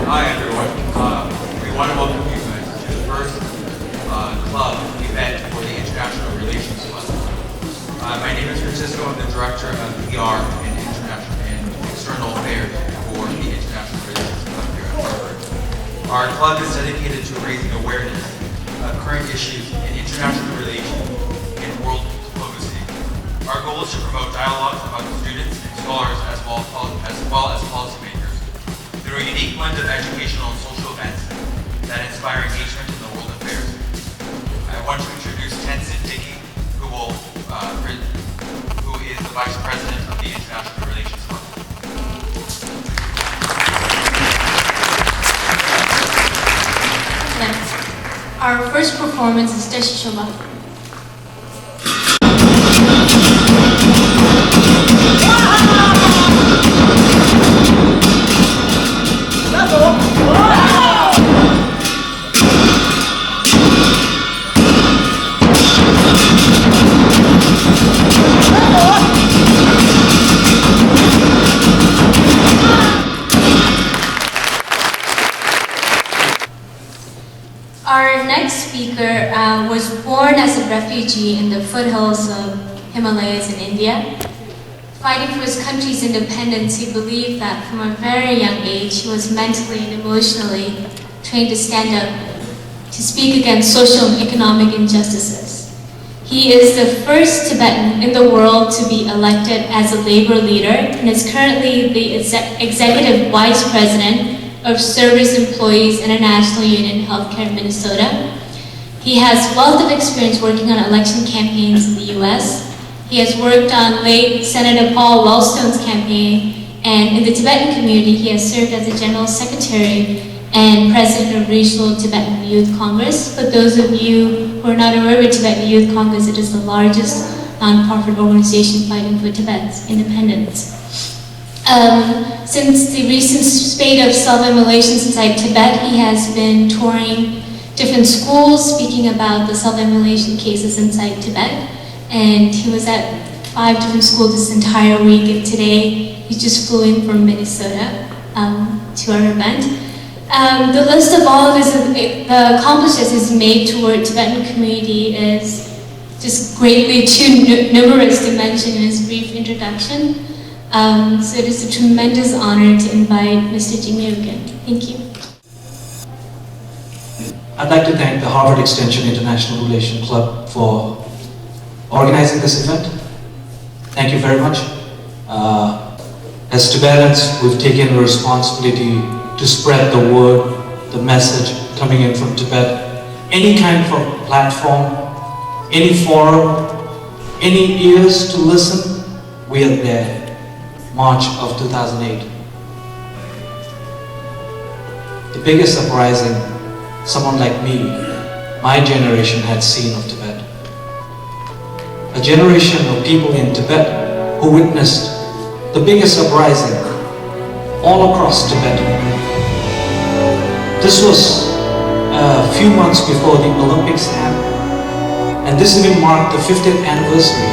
Hi everyone. We want to welcome you guys to the first club event for the International Relations Club. My name is Francisco. I'm the Director of PR and External Affairs for the International Relations Club here at Harvard. Our club is dedicated to raising awareness of current issues in international relations and world diplomacy. Our goal is to promote dialogues among students and scholars as well as policymakers through a unique blend of educational and social events that inspire engagement in the world affairs. I want to introduce Tenzin Dickey, who is the Vice President of the International Relations Club. Our first performance is Deshishoba. Our next speaker was born as a refugee in the foothills of Himalayas in India. Fighting for his country's independence, he believed that from a very young age he was mentally and emotionally trained to stand up to speak against social and economic injustices. He is the first Tibetan in the world to be elected as a labor leader and is currently the Executive Vice President of Service Employees International Union Healthcare Minnesota. He has wealth of experience working on election campaigns in the US. He has worked on late Senator Paul Wellstone's campaign, and in the Tibetan community he has served as the General Secretary and President of Regional Tibetan Youth Congress. For those of you who are not aware of Tibetan Youth Congress, it is the largest non-profit organization fighting for Tibet's independence. Since the recent spate of self-immolations inside Tibet, he has been touring different schools, speaking about the self-immolation cases inside Tibet. And he was at 5 different schools this entire week, and today he just flew in from Minnesota to our event. The list of all of the accomplishments he's made toward Tibetan community is just greatly too numerous to mention in his brief introduction. So it is a tremendous honor to invite Mr. Jigme Ugen. Thank you. I'd like to thank the Harvard Extension International Relations Club for organizing this event. Thank you very much. As Tibetans, we've taken the responsibility to spread the word, the message coming in from Tibet. Any kind of platform, any forum, any ears to listen, we are there. March of 2008. The biggest uprising someone like me, my generation, had seen of Tibet. A generation of people in Tibet who witnessed the biggest uprising all across Tibet. This was a few months before the Olympics happened, and this even marked the 50th anniversary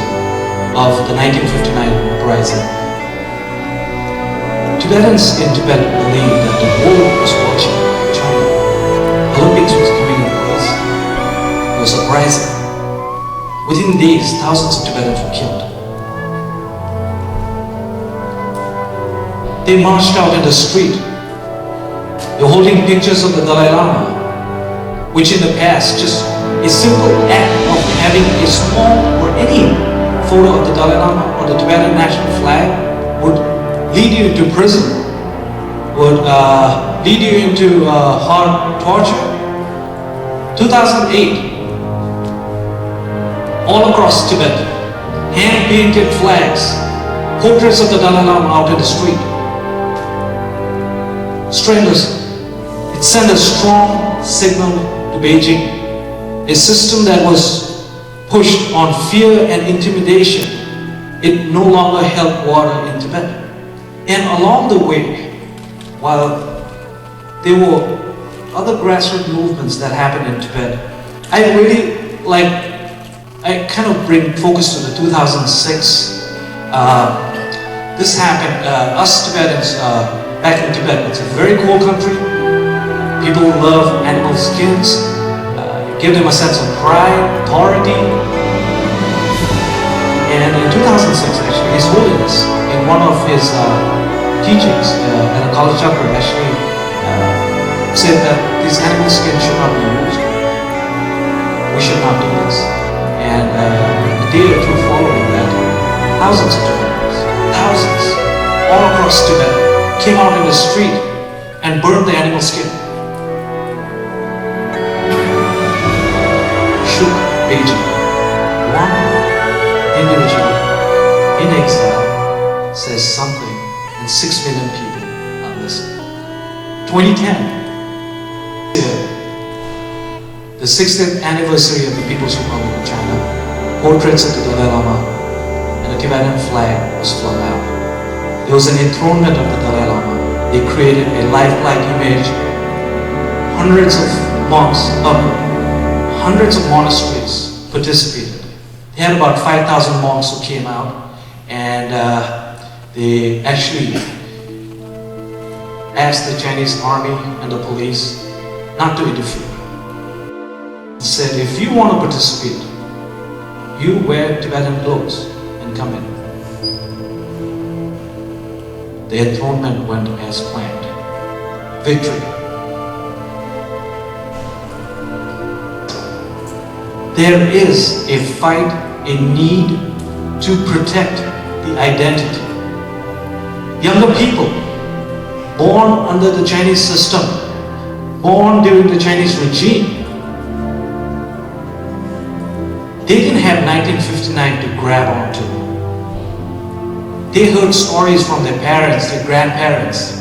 of the 1959 uprising. Tibetans in Tibet believed that the world was watching China. Olympics was coming in place. It was surprising. Within days, thousands of Tibetans were killed. They marched out in the street. They're holding pictures of the Dalai Lama, which in the past, just a simple act of having a small or any photo of the Dalai Lama or the Tibetan national flag would lead you into prison, would lead you into hard torture. 2008, all across Tibet, hand-painted flags, portraits of the Dalai Lama out in the street. Strenuous. It sent a strong signal to Beijing, a system that was pushed on fear and intimidation. It no longer held water in Tibet. And along the way, while there were other grassroots movements that happened in Tibet, I kind of bring focus to the 2006. This happened, us Tibetans back in Tibet, it's a very cold country. People who love animal skins. You give them a sense of pride, authority. And in 2006, actually, His Holiness, in one of his teachings at a college chapter, actually said that these animal skins should not be used. We should not do this. And a day or two following that, thousands of Tibetans, thousands, all across Tibet, came out in the street and burned the animal skin. Shook Beijing. One individual in exile says something and 6 million people are listening. 2010, the 60th anniversary of the People's Republic of China, portraits of the Dalai Lama and the Tibetan flag was flung out. There was an enthronement of the Dalai Lama. They created a lifelike image. Hundreds of monks, hundreds of monasteries participated. They had about 5,000 monks who came out, and they actually asked the Chinese army and the police not to interfere. Said, if you want to participate, you wear Tibetan clothes and come in. The enthronement went as planned. Victory. There is a fight, a need to protect the identity. Younger people, born under the Chinese system, born during the Chinese regime, they didn't have 1959 to grab onto. They heard stories from their parents, their grandparents.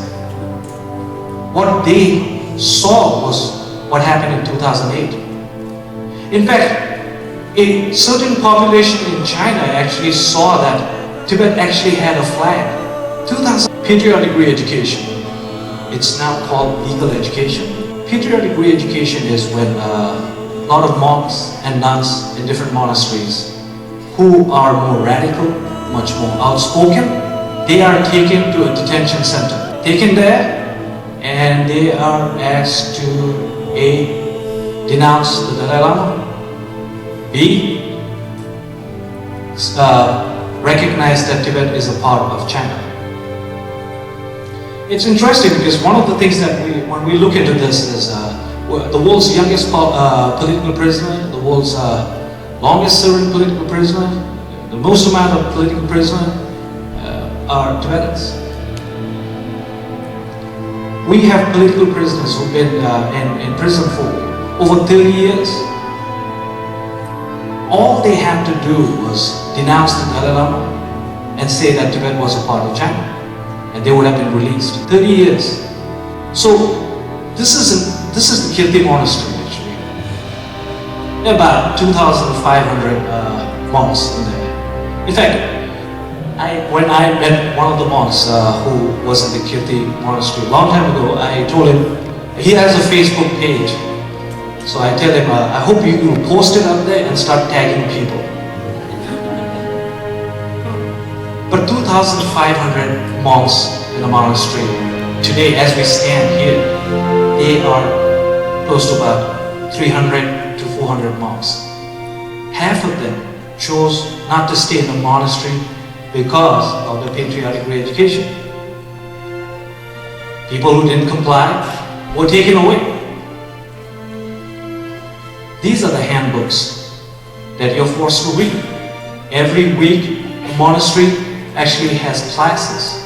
What they saw was what happened in 2008. In fact, a certain population in China actually saw that Tibet actually had a flag. 2000 patriotic re-education. It's now called legal education. Patriotic re-education is when a lot of monks and nuns in different monasteries who are more radical, much more outspoken, they are taken to a detention center. Taken there, and they are asked to A. denounce the Dalai Lama, B. recognize that Tibet is a part of China. It's interesting because one of the things that when we look into this is the world's youngest political prisoner, the world's longest serving political prisoner, the most amount of political prisoner are Tibetans. We have political prisoners who've been in prison for over 30 years. All they had to do was denounce the Dalai Lama and say that Tibet was a part of China, and they would have been released. 30 years. So this is the Kirti monastery actually. There are about 2,500 monks in there. In fact, when I met one of the monks who was in the Kirti monastery a long time ago, I told him, he has a Facebook page. So I tell him, I hope you will post it up there and start tagging people. But 2,500 monks in a monastery, today as we stand here, they are close to about 300 to 400 monks. Half of them chose not to stay in the monastery because of the patriotic re-education. People who didn't comply were taken away. These are the handbooks that you're forced to read. Every week, the monastery actually has classes.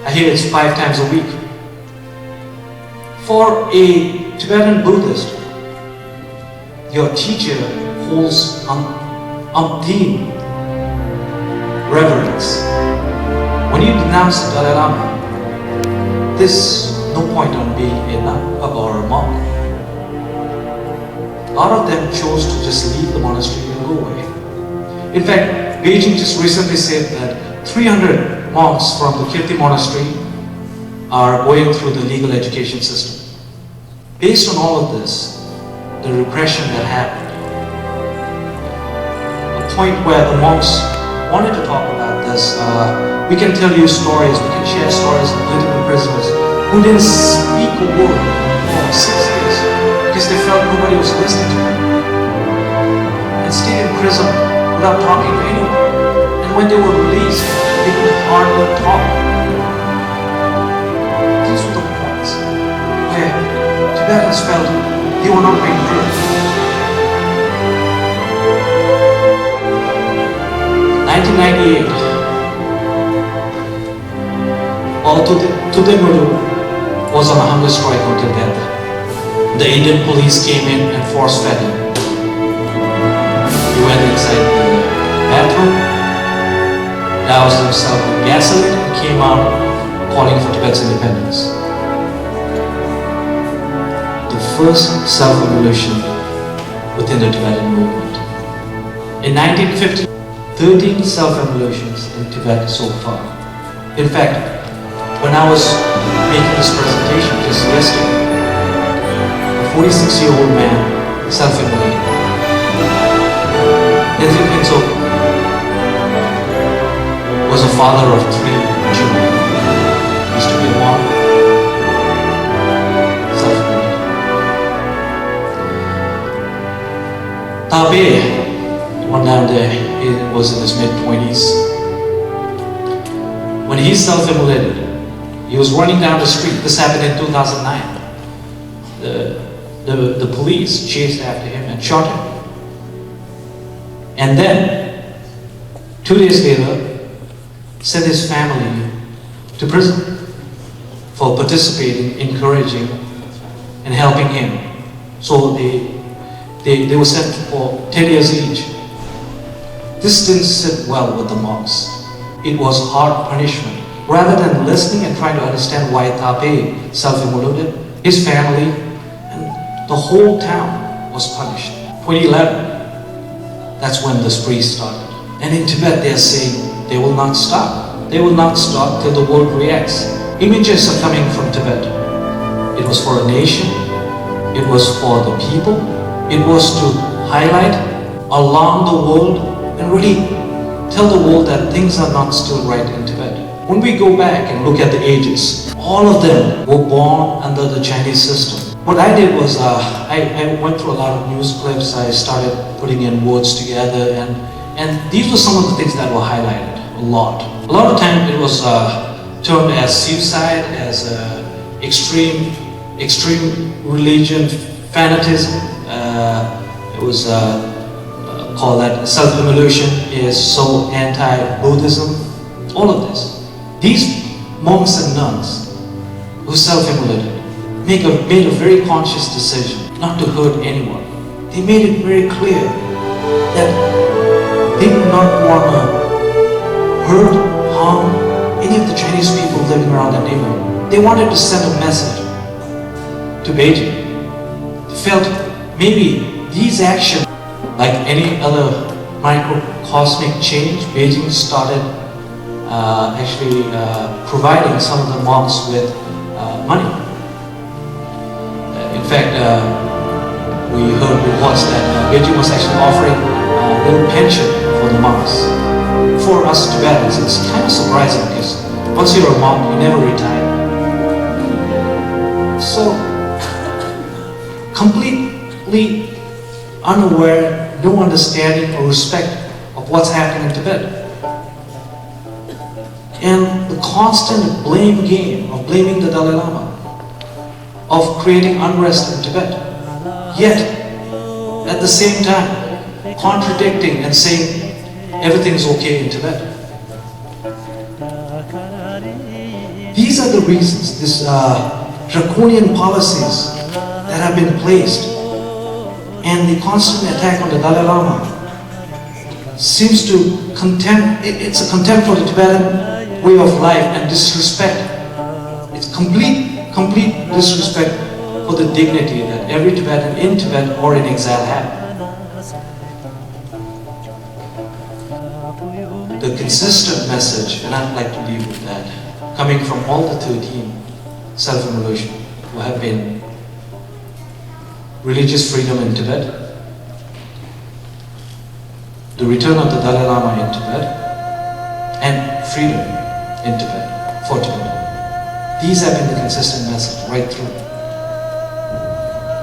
I hear it's 5 times a week. For a Tibetan Buddhist, your teacher holds umpteen reverence. When you denounce the Dalai Lama, there's no point on being a nun or a monk. A lot of them chose to just leave the monastery and go away. In fact, Beijing just recently said that 300 monks from the Kirti monastery are going through the legal education system. Based on all of this, the repression that happened, a point where the monks wanted to talk about this, we can tell you stories, we can share stories of political prisoners who didn't speak a word. for 6 years because they felt nobody was listening to them, and stayed in prison without talking to anyone. And when they were released, they could hardly talk. These were the points where Tibetans felt they were not being heard. 1998, Tudemuru was on a hunger strike until death. The Indian police came in and force-fed him. He went inside the bathroom, doused himself with gasoline, and came out calling for Tibet's independence. The first self-evolution within the Tibetan movement. In 1950, 13 self-evolutions in Tibet so far. In fact, when I was making this presentation just yesterday, a 46-year-old man self-immolated. Nathan Pinto was a father of 3 children. He used to be a monk, self-immolated. Tabe, one down there, he was in his mid-20s. When he self-immolated, he was running down the street. This happened in 2009. The police chased after him and shot him. And then, 2 days later, sent his family to prison for participating, encouraging, and helping him. So they were sent for 10 years each. This didn't sit well with the monks. It was hard punishment. Rather than listening and trying to understand why Tabe self-immolated, his family and the whole town was punished. 2011, that's when the spree started. And in Tibet, they are saying they will not stop. They will not stop till the world reacts. Images are coming from Tibet. It was for a nation. It was for the people. It was to highlight along the world and really tell the world that things are not still right in Tibet. When we go back and look at the ages, all of them were born under the Chinese system. What I did was I went through a lot of news clips. I started putting in words together, and these were some of the things that were highlighted a lot. A lot of time it was termed as suicide, as extreme religion fanatism. It was called that self-immolation is so anti-Buddhism. All of this. These monks and nuns who self-immolated made a very conscious decision not to hurt anyone. They made it very clear that they did not want to hurt, harm any of the Chinese people living around that neighborhood. They wanted to send a message to Beijing. They felt maybe these actions, like any other microcosmic change, Beijing started providing some of the monks with money. In fact, we heard reports that Beijing was actually offering a little pension for the monks. For us Tibetans, it's kind of surprising because once you're a monk, you never retire. So, completely unaware, no understanding or respect of what's happening in Tibet. And the constant blame game of blaming the Dalai Lama, of creating unrest in Tibet, yet at the same time contradicting and saying everything's okay in Tibet. These are the reasons, these draconian policies that have been placed, and the constant attack on the Dalai Lama seems to it's a contempt for the Tibetan way of life and disrespect. It's complete disrespect for the dignity that every Tibetan in Tibet or in exile have. The consistent message, and I'd like to leave with that, coming from all the 13 self-immolation who have been religious freedom in Tibet, the return of the Dalai Lama in Tibet, and freedom in Tibet, for Tibet. These have been the consistent message right through.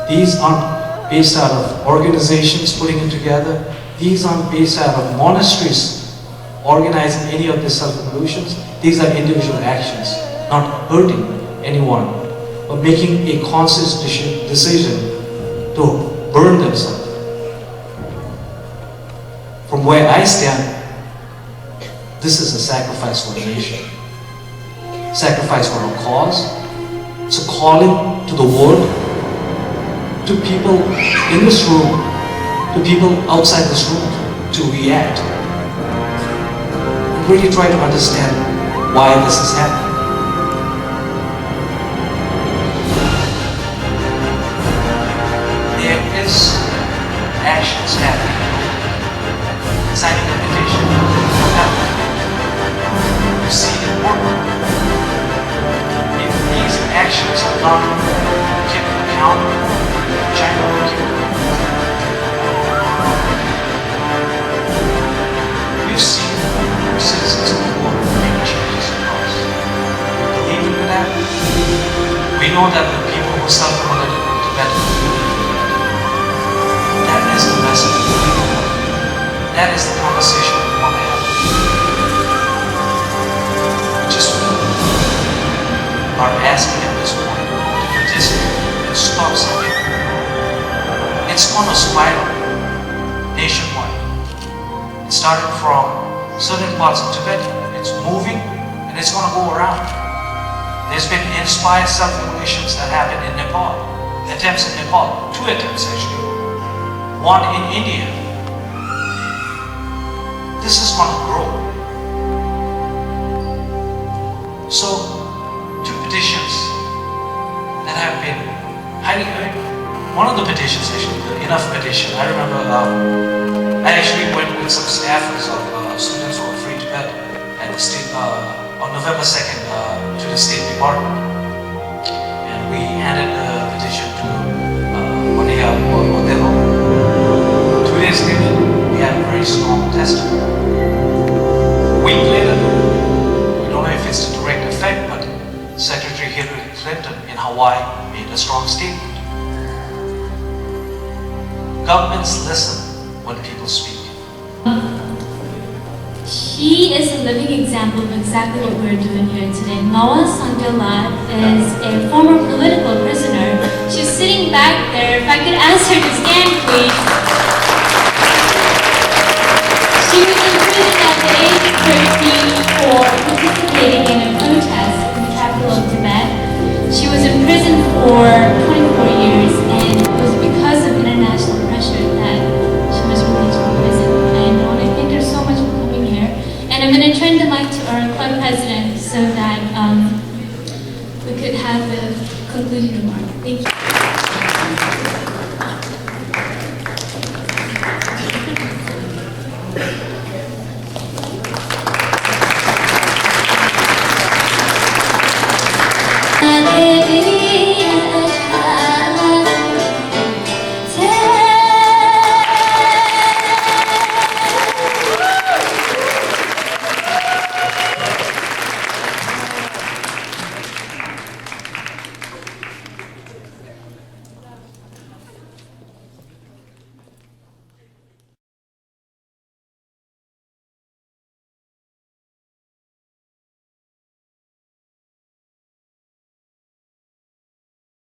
These aren't based out of organizations putting it together. These aren't based out of monasteries organizing any of the self-revolutions. These are individual actions, not hurting anyone, but making a conscious decision to burn themselves. From where I stand, this is a sacrifice for the nation. Sacrifice for a cause. It's a calling to the world, to people in this room, to people outside this room to react. And really try to understand why this is happening. There is actions happening. Signing a petition. You see it work. If these actions are not kept accountable, China will keep it. We've seen citizens of the world make changes across. Believe in that? We know that the people who self-promoted in Tibet, that is the message. That is the conversation we want to have. We just are asking at this point to participate and stop something. It's on a spiral nationwide. It started from certain parts of Tibet, it's moving, and it's going to go around. There's been inspired self-revolutions that happened in Nepal, attempts in Nepal, 2 attempts actually, 1 in India. This is going to grow. So, 2 petitions that have been highly heard. One of the petitions, actually, the Enough petition, I remember I actually went with some staffers of students who were free Tibet at the state, on November 2nd to the State Department. And we handed the petition to Maria Otelo. 2 days later, we had a very strong testimony. A week later, we don't know if it's a direct effect, but Secretary Hillary Clinton in Hawaii made a strong statement. Governments listen when people speak. She is a living example of exactly what we're doing here today. Noah Sandila is a former political prisoner. She's sitting back there. If I could ask her to stand, please. She was imprisoned at the age of 13 for participating in a protest in the capital of Tibet. She was imprisoned for 24 years, and it was because of international pressure that she was released from prison. And I want to thank her so much for coming here. And I'm going to turn the mic to our club president so that we could have the concluding remark. Thank you.